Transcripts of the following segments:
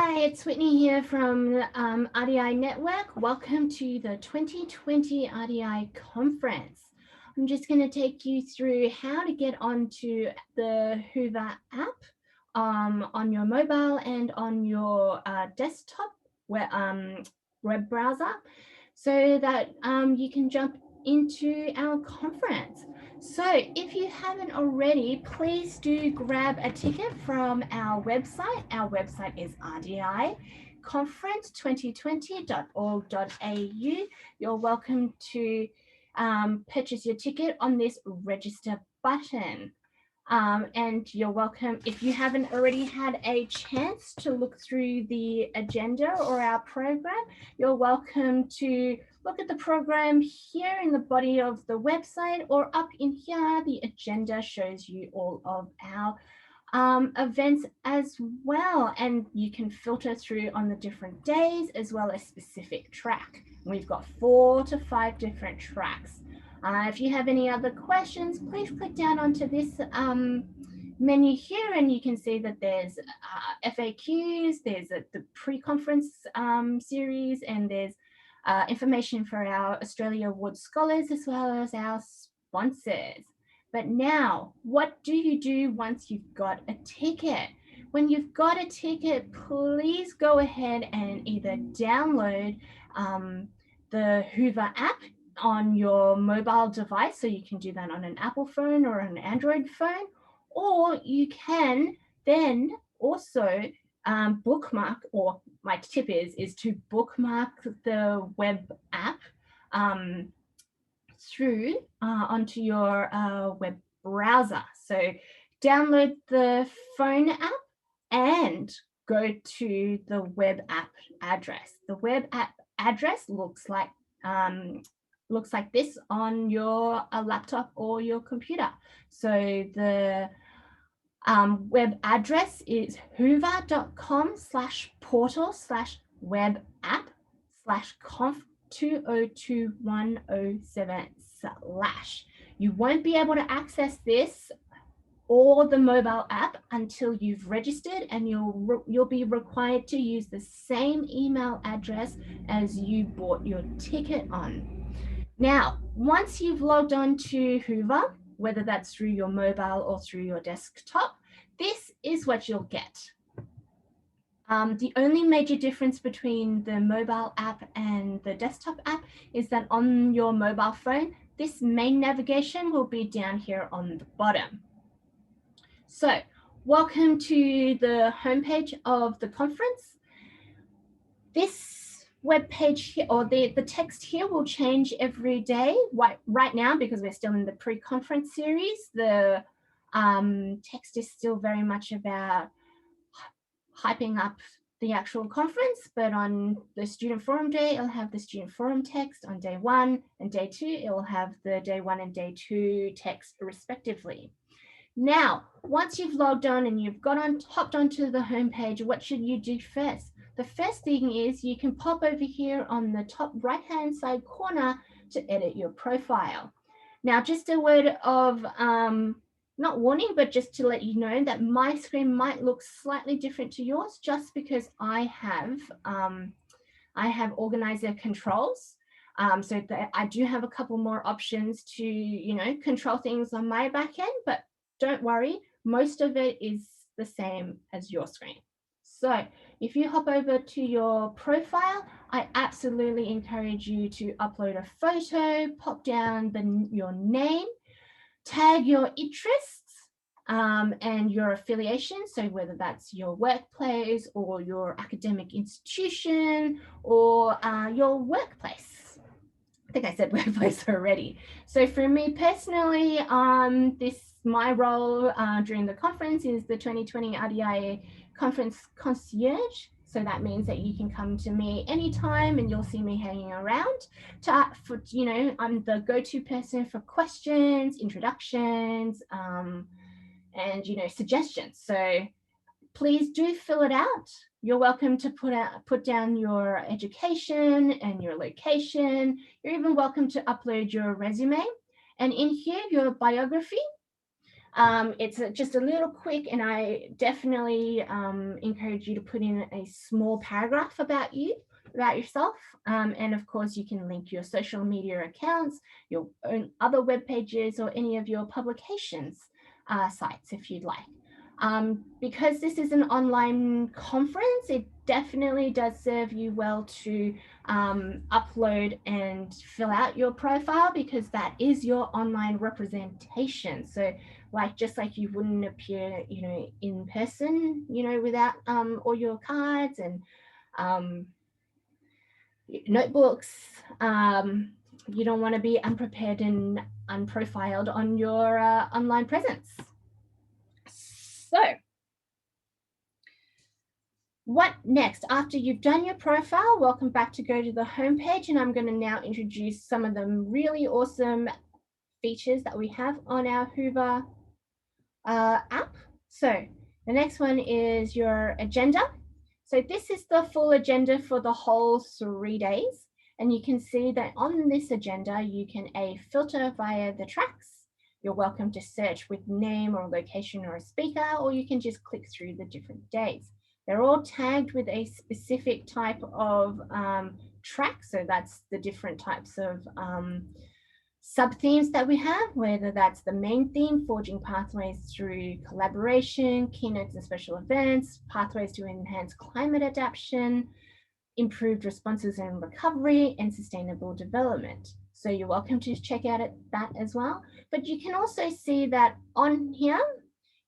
Hi, it's Whitney here from RDI Network. Welcome to the 2020 RDI Conference. I'm just going to take you through how to get onto the Whova app on your mobile and on your desktop web browser so that you can jump into our conference. So if you haven't already, please do grab a ticket from our website. Our website is rdiconference2020.org.au. You're welcome to purchase your ticket on this register button. And you're welcome, if you haven't already had a chance to look through the agenda or our program, you're welcome to look at the program here in the body of the website, or up in here, the agenda shows you all of our events as well. And you can filter through on the different days as well as specific track. We've got 4 to 5 different tracks. If you have any other questions, please click down onto this menu here, and you can see that there's FAQs, there's the pre-conference series, and there's information for our Australia Award Scholars as well as our sponsors. But now, what do you do once you've got a ticket? When you've got a ticket, please go ahead and either download the Whova app on your mobile device, so you can do that on an Apple phone or an Android phone, or you can then also bookmark, or my tip is to bookmark the web app through onto your web browser. So download the phone app and go to the web app address. The web app address looks like this on your laptop or your computer. So the web address is whova.com/portal/web-app/conf202107/. You won't be able to access this or the mobile app until you've registered, and you'll be required to use the same email address as you bought your ticket on. Now, once you've logged on to Whova, whether that's through your mobile or through your desktop, this is what you'll get. The only major difference between the mobile app and the desktop app is that on your mobile phone, this main navigation will be down here on the bottom. So, welcome to the homepage of the conference. This web page here, or the text here, will change every day. Right now, because we're still in the pre-conference series, the text is still very much about hyping up the actual conference, but on the student forum day, it'll have the student forum text. On day 1 and day 2, it will have the day 1 and day 2 text respectively. Now, once you've logged on and you've hopped onto the homepage, what should you do first? The first thing is you can pop over here on the top right-hand side corner to edit your profile. Now, just a word of, not warning, but just to let you know that my screen might look slightly different to yours, just because I have organizer controls. So that I do have a couple more options to, control things on my back end, but don't worry, most of it is the same as your screen. So if you hop over to your profile, I absolutely encourage you to upload a photo, pop down your name, tag your interests and your affiliation. So whether that's your workplace or your academic institution or your workplace. I think I said workplace already. So for me personally, my role during the conference is the 2020 RDI Conference Concierge. So that means that you can come to me anytime and you'll see me hanging around. I'm the go-to person for questions, introductions, and suggestions. So please do fill it out. You're welcome to put down your education and your location. You're even welcome to upload your resume. And in here, your biography. It's just a little quick, and I definitely encourage you to put in a small paragraph about yourself. And of course, you can link your social media accounts, your own other web pages, or any of your publications sites if you'd like. Because this is an online conference, it definitely does serve you well to upload and fill out your profile, because that is your online representation. So just like you wouldn't appear, in person, without all your cards and notebooks. You don't want to be unprepared and unprofiled on your online presence. So what next? After you've done your profile, welcome back to go to the homepage, and I'm going to now introduce some of the really awesome features that we have on our Whova app. So the next one is your agenda. So this is the full agenda for the whole 3 days. And you can see that on this agenda, you can filter via the tracks. You're welcome to search with name or location or a speaker, or you can just click through the different days. They're all tagged with a specific type of track. So that's the different types of sub-themes that we have, whether that's the main theme, forging pathways through collaboration, keynotes and special events, pathways to enhance climate adaptation, improved responses and recovery, and sustainable development. So you're welcome to check out that as well. But you can also see that on here,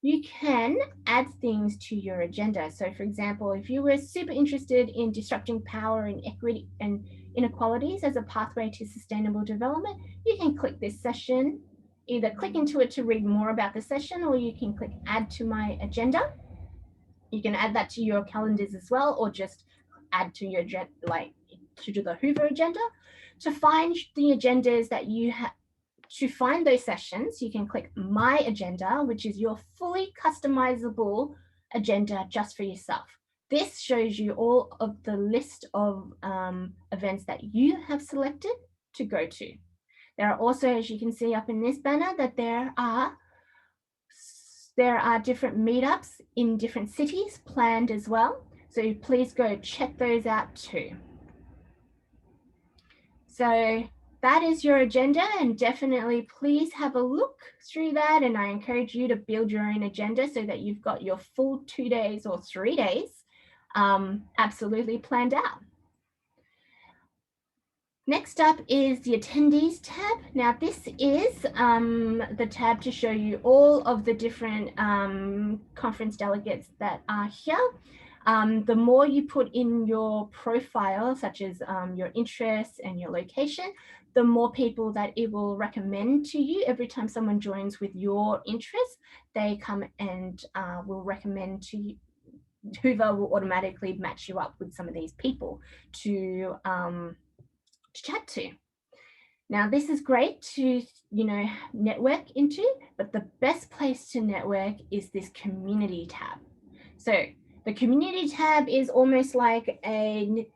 you can add things to your agenda. So for example, if you were super interested in disrupting power and equity and inequalities as a pathway to sustainable development, you can click this session, either click into it to read more about the session, or you can click add to my agenda. You can add that to your calendars as well, or just add to your to the Whova agenda. To find the agendas that you have, to find those sessions, you can click My Agenda, which is your fully customizable agenda just for yourself. This shows you all of the list of events that you have selected to go to. There are also, as you can see up in this banner, that there are different meetups in different cities planned as well. So please go check those out too. So that is your agenda, and definitely please have a look through that. And I encourage you to build your own agenda so that you've got your full 2 days or 3 days absolutely planned out. Next up is the Attendees tab. Now this is the tab to show you all of the different conference delegates that are here. The more you put in your profile, such as your interests and your location, the more people that it will recommend to you. Every time someone joins with your interests, they come and will recommend to you. Whova will automatically match you up with some of these people to chat to. Now, this is great to, network into, but the best place to network is this community tab. So the community tab is almost like a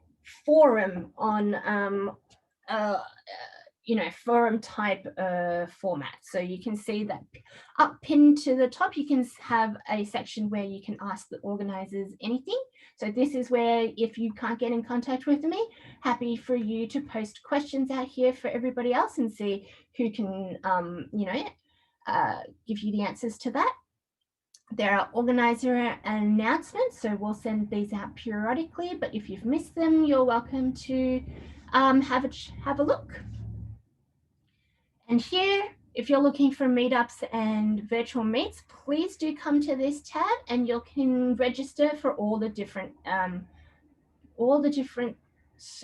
forum on forum type format. So you can see that up pinned to the top, you can have a section where you can ask the organizers anything. So this is where, if you can't get in contact with me, happy for you to post questions out here for everybody else and see who can, give you the answers to that. There are organizer announcements, so we'll send these out periodically, but if you've missed them, you're welcome to have a look. And here, if you're looking for meetups and virtual meets, please do come to this tab, and you can register for all the different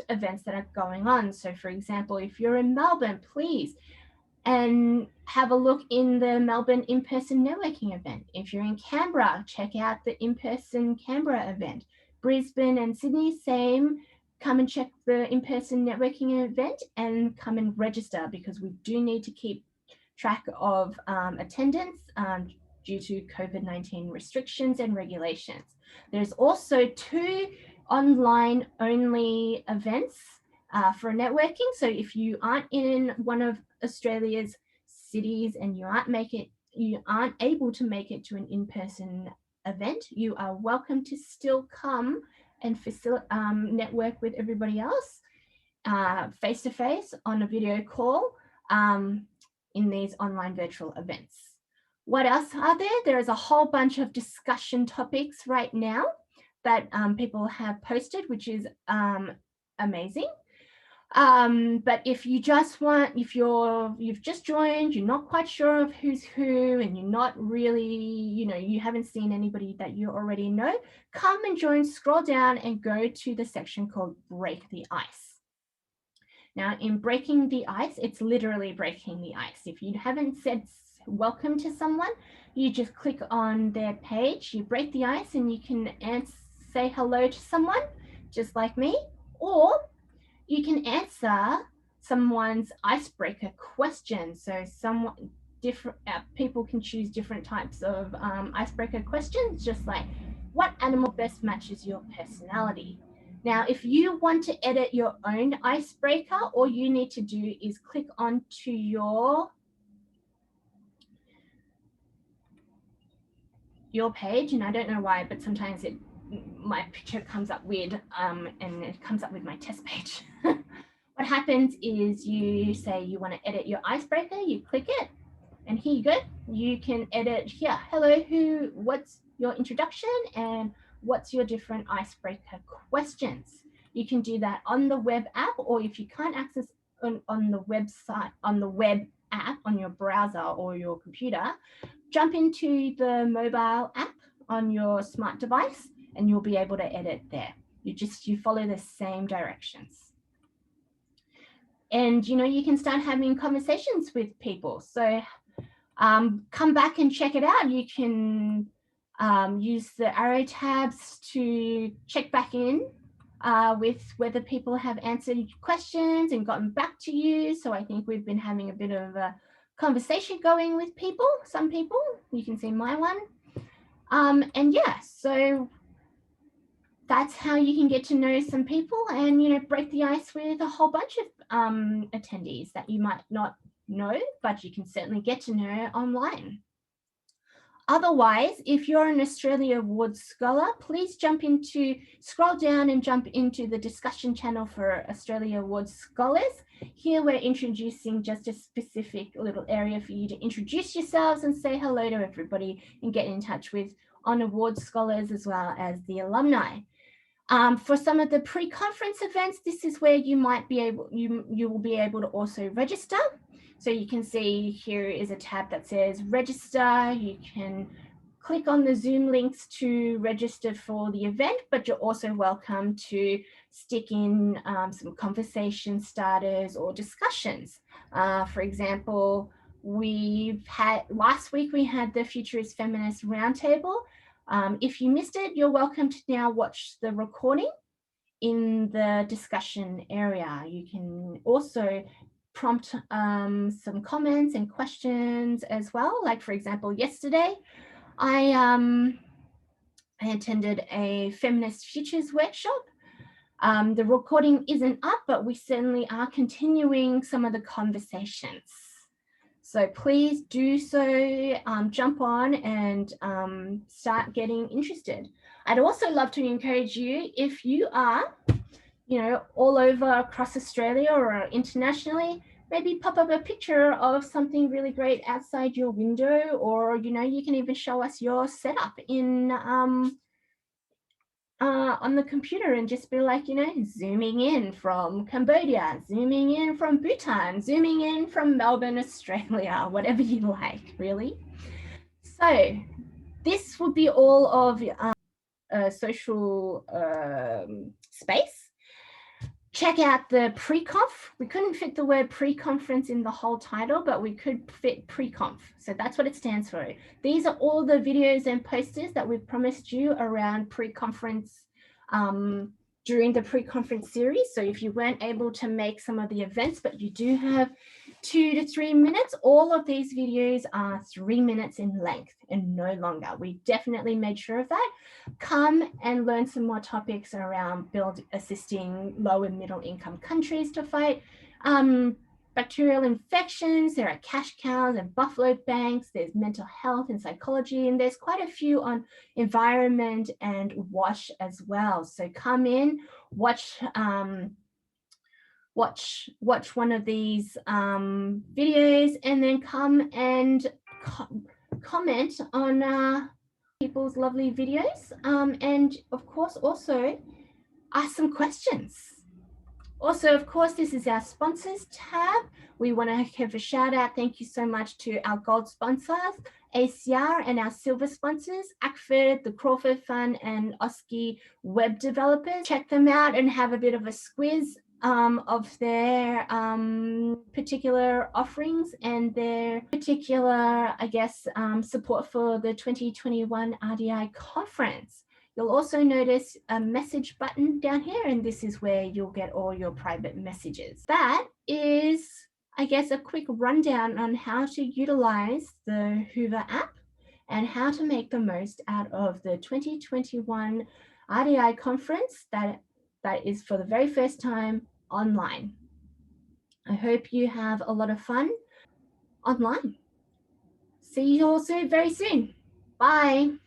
events that are going on. So for example, if you're in Melbourne, please and have a look in the Melbourne in-person networking event. If you're in Canberra, check out the in-person Canberra event. Brisbane and Sydney, same. Come and check the in-person networking event and come and register, because we do need to keep track of attendance due to COVID-19 restrictions and regulations. There's also 2 online only events for networking. So if you aren't in one of Australia's cities and you aren't you aren't able to make it to an in-person event, you are welcome to still come and network with everybody else face-to-face on a video call in these online virtual events. What else are there? There is a whole bunch of discussion topics right now that people have posted, which is amazing. But if you just want, if you've just joined, you're not quite sure of who's who, and you're not really, you haven't seen anybody that you already know, come and join, scroll down and go to the section called Break the Ice. Now, in breaking the ice, it's literally breaking the ice. If you haven't said welcome to someone, you just click on their page, you break the ice, and you can say hello to someone, just like me, or you can answer someone's icebreaker question. So people can choose different types of icebreaker questions, just like what animal best matches your personality. Now, if you want to edit your own icebreaker, all you need to do is click onto your page, and I don't know why, but sometimes my picture comes up weird, and it comes up with my test page. What happens is you say you want to edit your icebreaker, you click it, and here you go. You can edit here. Hello, what's your introduction, and what's your different icebreaker questions? You can do that on the web app, or if you can't access on the website, on the web app, on your browser or your computer, jump into the mobile app on your smart device and you'll be able to edit there. You follow the same directions. And you can start having conversations with people. So come back and check it out. You can use the arrow tabs to check back in with whether people have answered questions and gotten back to you. So I think we've been having a bit of a conversation going with people, some people. You can see my one. And yeah, so that's how you can get to know some people and, break the ice with a whole bunch of attendees that you might not know, but you can certainly get to know online. Otherwise, if you're an Australia Awards scholar, please scroll down and jump into the discussion channel for Australia Awards scholars. Here we're introducing just a specific little area for you to introduce yourselves and say hello to everybody and get in touch with on awards scholars as well as the alumni. For some of the pre-conference events, this is where you will be able to also register. So you can see here is a tab that says register. You can click on the Zoom links to register for the event, but you're also welcome to stick in some conversation starters or discussions. For example, last week we had the Futurist Feminist Roundtable. If you missed it, you're welcome to now watch the recording in the discussion area. You can also prompt some comments and questions as well. Like for example, yesterday, I attended a Feminist Futures workshop. The recording isn't up, but we certainly are continuing some of the conversations. So please do so, jump on and start getting interested. I'd also love to encourage you, if you are, all over across Australia or internationally, maybe pop up a picture of something really great outside your window, or, you can even show us your setup on the computer and just be like, zooming in from Cambodia, zooming in from Bhutan, zooming in from Melbourne, Australia, whatever you like, really. So this would be all of social space. Check out the pre-conf. We couldn't fit the word pre-conference in the whole title, but we could fit pre-conf. So that's what it stands for. These are all the videos and posters that we've promised you around pre-conference during the pre-conference series. So if you weren't able to make some of the events, but you do have 2 to 3 minutes, all of these videos are 3 minutes in length and no longer. We definitely made sure of that. Come and learn some more topics around assisting low and middle income countries to fight bacterial infections, there are cash cows and buffalo banks, there's mental health and psychology, and there's quite a few on environment and WASH as well. So come in, watch one of these videos, and then come and comment on people's lovely videos, and of course also ask some questions. Also, of course, this is our sponsors tab. We want to give a shout out. Thank you so much to our gold sponsors, ACR, and our silver sponsors, Ackford, the Crawford Fund, and Oski web developers. Check them out and have a bit of a squiz of their particular offerings and their particular, I guess, support for the 2021 RDI Conference. You'll also notice a message button down here, and this is where you'll get all your private messages. That is, I guess, a quick rundown on how to utilize the Whova app and how to make the most out of the 2021 RDI conference that is for the very first time online. I hope you have a lot of fun online. See you all soon, very soon. Bye.